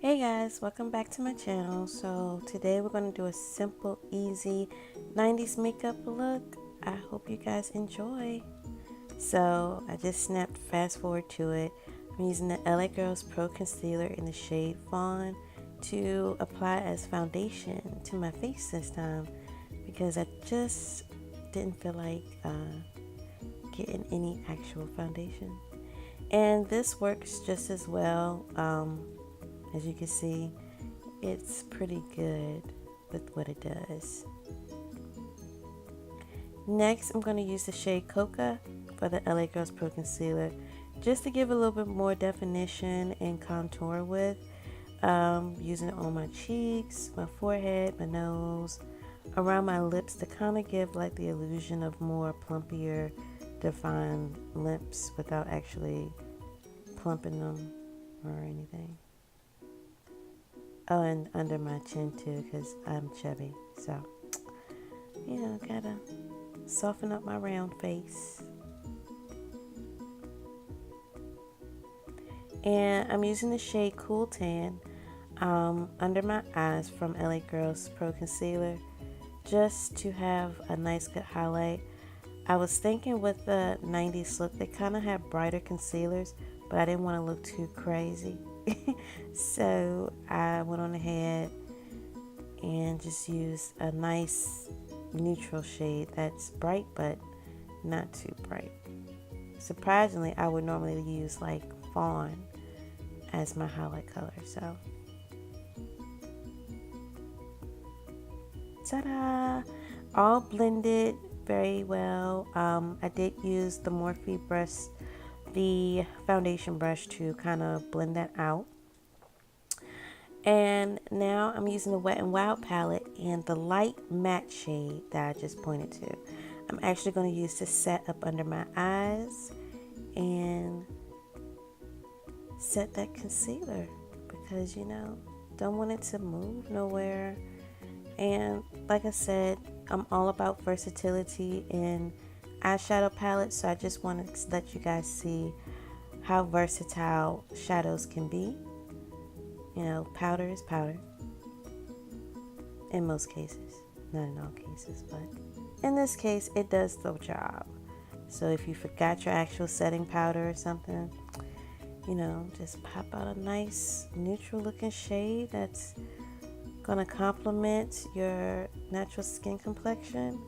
Hey guys, welcome back to my channel. So today we're going to do a simple, easy 90s makeup look. I hope you guys enjoy. So I just snapped fast forward to it. I'm using the LA Girls Pro Concealer in the shade Fawn to apply as foundation to my face this time because I just didn't feel like getting any actual foundation. And this works just as well. As you can see, it's pretty good with what it does. Next, I'm going to use the shade Coca for the LA Girls Pro Concealer just to give a little bit more definition and contour with. Using it on my cheeks, my forehead, my nose, around my lips to kind of give like the illusion of more plumpier, defined lips without actually plumping them or anything. Oh, and under my chin too, because I'm chubby. So, gotta soften up my round face. And I'm using the shade Cool Tan under my eyes from LA Girls Pro Concealer just to have a nice good highlight. I was thinking with the 90s look, they kind of have brighter concealers, but I didn't want to look too crazy. So I went on ahead and just used a nice neutral shade that's bright but not too bright. Surprisingly, I would normally use like Fawn as my highlight color. So ta-da! All blended very well. I did use the Morphe brush, the foundation brush, to kind of blend that out. And now I'm using the Wet n Wild palette and the light matte shade that I just pointed to. I'm actually going to use to set up under my eyes and set that concealer because, don't want it to move nowhere. And like I said, I'm all about versatility in eyeshadow palettes, so I just wanted to let you guys see how versatile shadows can be. Powder is powder in most cases, not in all cases, but in this case it does the job. So if you forgot your actual setting powder or something, just pop out a nice neutral looking shade that's gonna complement your natural skin complexion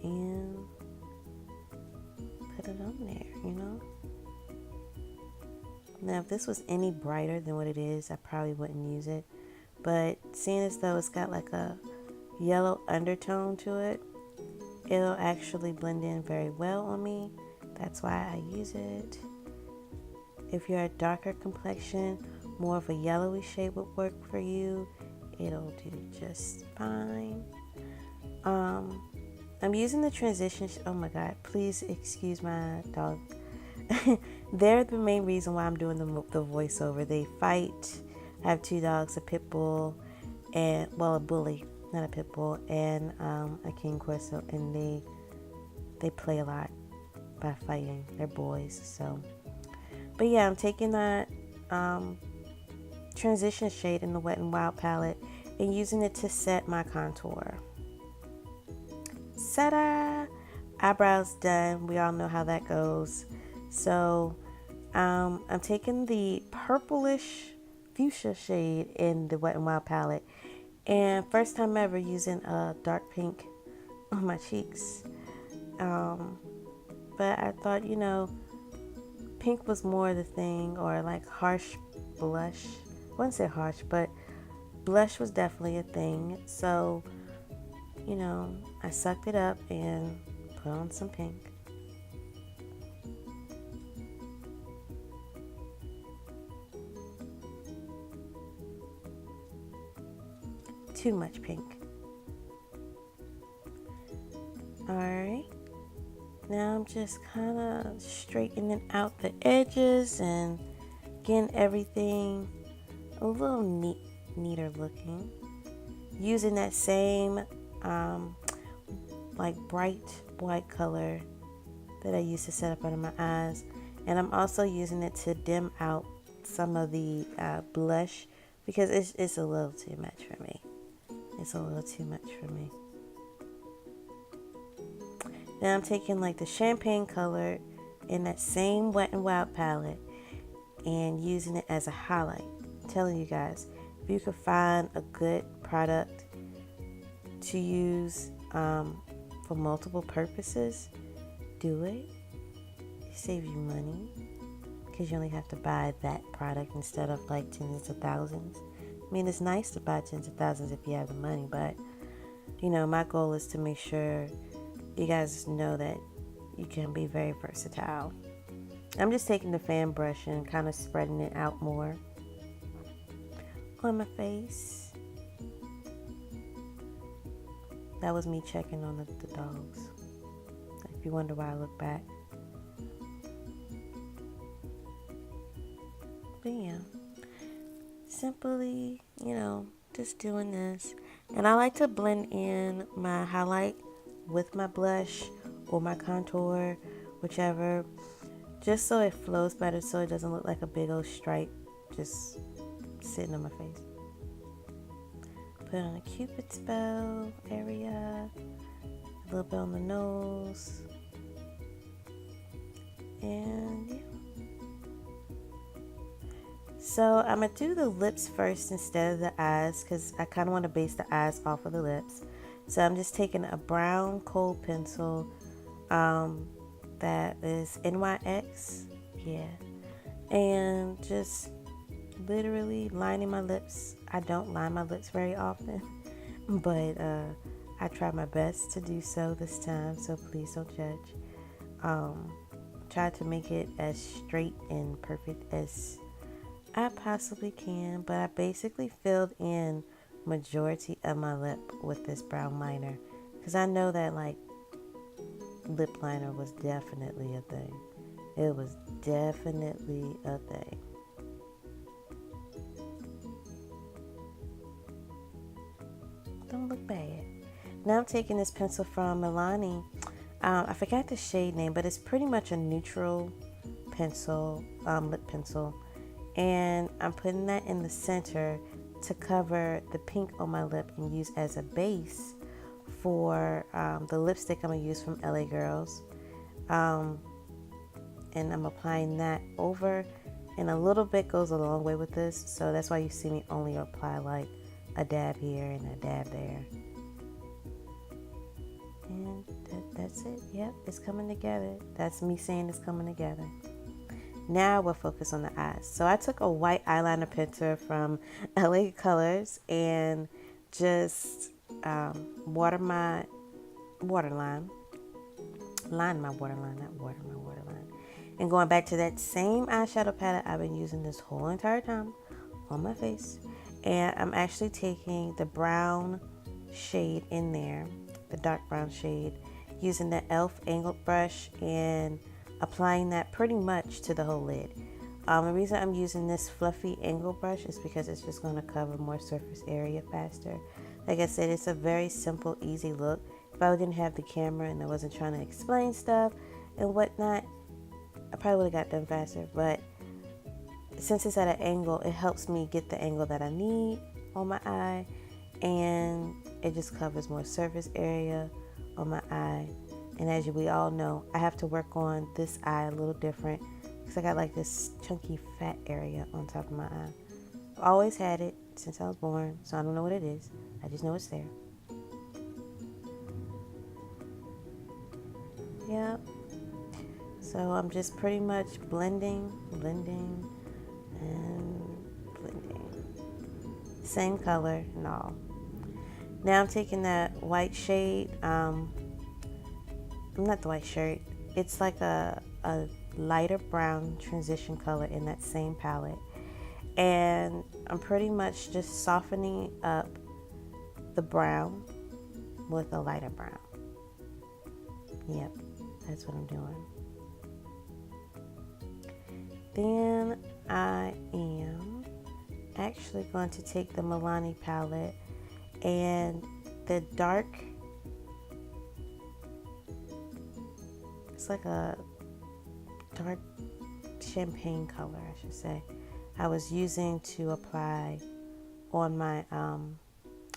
and put it on there. Now, if this was any brighter than what it is, I probably wouldn't use it. But seeing as though it's got like a yellow undertone to it, it'll actually blend in very well on me. That's why I use it. If you're a darker complexion, more of a yellowy shade would work for you. It'll do just fine. I'm using the transition. Oh my God, please excuse my dog. They're the main reason why I'm doing the voiceover. They fight. I have two dogs, a pit bull, and a bully, not a pit bull, and a King Corso, and they play a lot by fighting. They're boys, so. But yeah, I'm taking that transition shade in the Wet n Wild palette and using it to set my contour. Ta-da! Eyebrows done. We all know how that goes. So I'm taking the purplish fuchsia shade in the Wet n Wild palette, and first time ever using a dark pink on my cheeks. But I thought, pink was more the thing, or like harsh blush. I wouldn't say harsh, but blush was definitely a thing. So, I sucked it up and put on some pink. Too much pink. Alright, now I'm just kind of straightening out the edges and getting everything a little neater looking. Using that same like bright white color that I used to set up under my eyes, and I'm also using it to dim out some of the blush because it's a little too much for me. It's a little too much for me. Now I'm taking like the champagne color in that same Wet n Wild palette and using it as a highlight. I'm telling you guys, if you could find a good product to use for multiple purposes, do it. It saves you money because you only have to buy that product instead of like tens of thousands. I mean, it's nice to buy tens of thousands if you have the money, but you know, my goal is to make sure you guys know that you can be very versatile. I'm just taking the fan brush and kind of spreading it out more on my face. That was me checking on the dogs. If you wonder why I look back. But yeah, simply, you know, just doing this. And I like to blend in my highlight with my blush or my contour, whichever, just so it flows better, so it doesn't look like a big old stripe just sitting on my face. Put on a Cupid's bow area, a little bit on the nose, and yeah. So I'm going to do the lips first instead of the eyes because I kind of want to base the eyes off of the lips. So I'm just taking a brown kohl pencil that is NYX, yeah, and just literally lining my lips. I don't line my lips very often, but I try my best to do so this time, so please don't judge. Try to make it as straight and perfect as I possibly can, but I basically filled in majority of my lip with this brown liner because I know that like lip liner was definitely a thing. It was definitely a thing. Don't look bad. Now I'm taking this pencil from Milani. I forgot the shade name, but it's pretty much a neutral pencil, lip pencil. And I'm putting that in the center to cover the pink on my lip and use as a base for the lipstick I'm going to use from LA Girls. And I'm applying that over, and a little bit goes a long way with this, so that's why you see me only apply like a dab here and a dab there. And that's it. Yep, it's coming together. That's me saying it's coming together. Now we'll focus on the eyes. So I took a white eyeliner pencil from LA Colors and just line my waterline, and going back to that same eyeshadow palette I've been using this whole entire time on my face. And I'm actually taking the brown shade in there, the dark brown shade, using the e.l.f. angled brush and applying that pretty much to the whole lid. The reason I'm using this fluffy angle brush is because it's just going to cover more surface area faster. Like I said, it's a very simple, easy look. If I didn't have the camera and I wasn't trying to explain stuff and whatnot, I probably would have got done faster. But since it's at an angle, it helps me get the angle that I need on my eye, and it just covers more surface area on my eye. And as we all know, I have to work on this eye a little different because I got like this chunky fat area on top of my eye. I've always had it since I was born, so I don't know what it is. I just know it's there. Yep. So I'm just pretty much blending, and blending. Same color and all. Now I'm taking that white shade, not the white shirt, it's like a lighter brown transition color in that same palette, and I'm pretty much just softening up the brown with a lighter brown. Yep, that's what I'm doing. Then I am actually going to take the Milani palette and the dark, it's like a dark champagne color, I should say, I was using to apply on my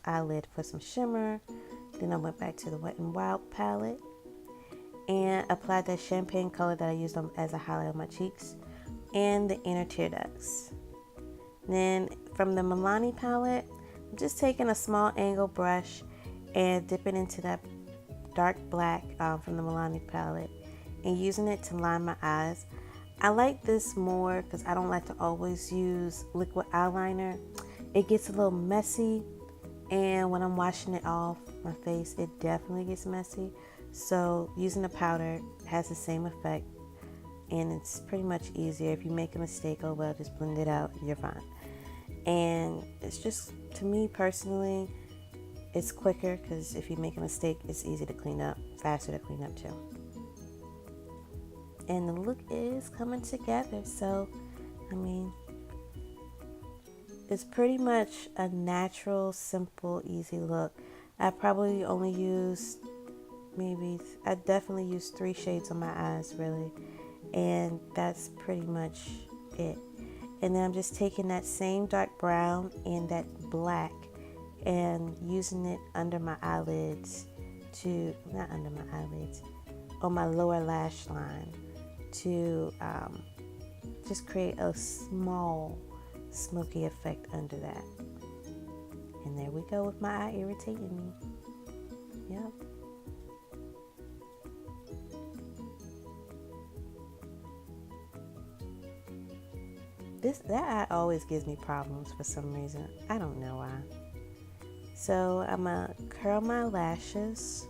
eyelid for some shimmer. Then I went back to the Wet n Wild palette and applied that champagne color that I used as a highlight on my cheeks and the inner tear ducts. Then from the Milani palette, I'm just taking a small angle brush and dipping into that dark black from the Milani palette and using it to line my eyes. I like this more because I don't like to always use liquid eyeliner. It gets a little messy, and when I'm washing it off my face, it definitely gets messy. So using the powder has the same effect, and it's pretty much easier. If you make a mistake, oh well, just blend it out, you're fine. And it's just, to me personally, it's quicker because if you make a mistake, it's easy to clean up, faster to clean up too. And the look is coming together. So, I mean, it's pretty much a natural, simple, easy look. I probably only used I definitely used 3 shades on my eyes, really. And that's pretty much it. And then I'm just taking that same dark brown and that black and using it under my eyelids on my lower lash line to just create a small smoky effect under that. And there we go with my eye irritating me. Yep. That eye always gives me problems for some reason. I don't know why. So I'm gonna curl my lashes.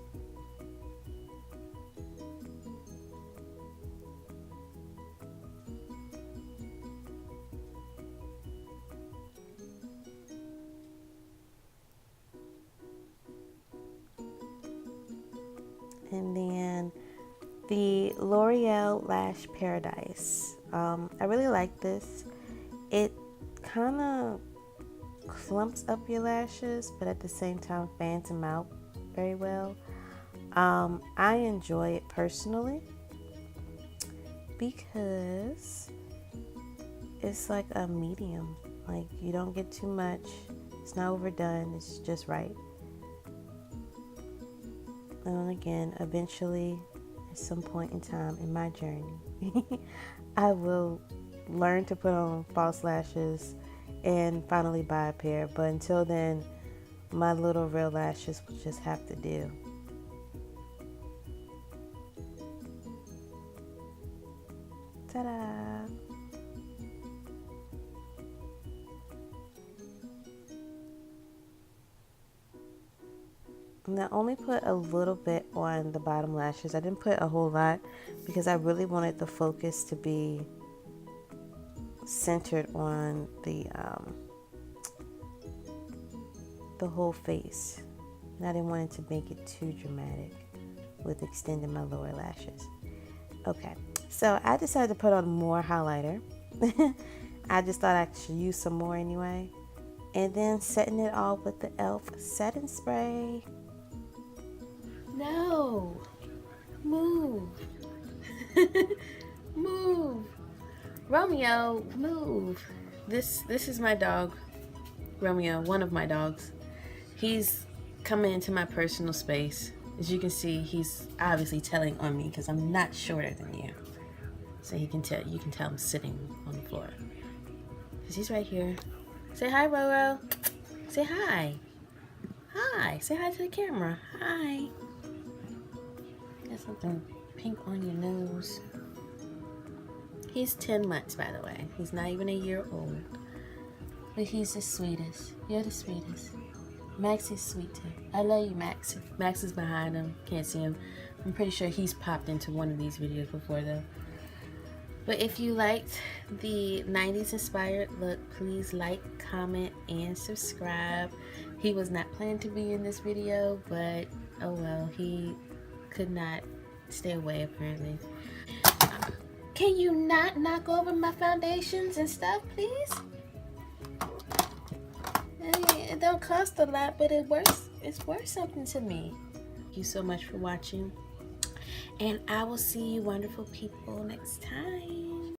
And then the L'Oreal Lash Paradise. I really like this. It kind of clumps up your lashes, but at the same time fans them out very well. I enjoy it personally because it's like a medium. Like, you don't get too much. It's not overdone. It's just right. And again, eventually, at some point in time in my journey, I will learn to put on false lashes and finally buy a pair. But until then, my little real lashes will just have to do. Ta-da! And I only put a little bit on the bottom lashes. I didn't put a whole lot because I really wanted the focus to be centered on the whole face. And I didn't want it to make it too dramatic with extending my lower lashes. Okay, so I decided to put on more highlighter. I just thought I should use some more anyway. And then setting it off with the e.l.f. setting spray. No, move. Move. Romeo, move. This is my dog, Romeo, one of my dogs. He's coming into my personal space. As you can see, he's obviously telling on me because I'm not shorter than you. So you can tell I'm sitting on the floor. Because he's right here. Say hi, Roro. Say hi. Hi. Say hi to the camera. Hi. Got something pink on your nose. He's 10 months, by the way. He's not even a year old. But he's the sweetest. You're the sweetest. Max is sweet too. I love you, Max. Max is behind him. Can't see him. I'm pretty sure he's popped into one of these videos before though. But if you liked the 90s inspired look, please like, comment, and subscribe. He was not planned to be in this video, but oh well, he could not stay away apparently. Can you not knock over my foundations and stuff, please? It don't cost a lot, but it's worth something to me. Thank you so much for watching. And I will see you wonderful people next time.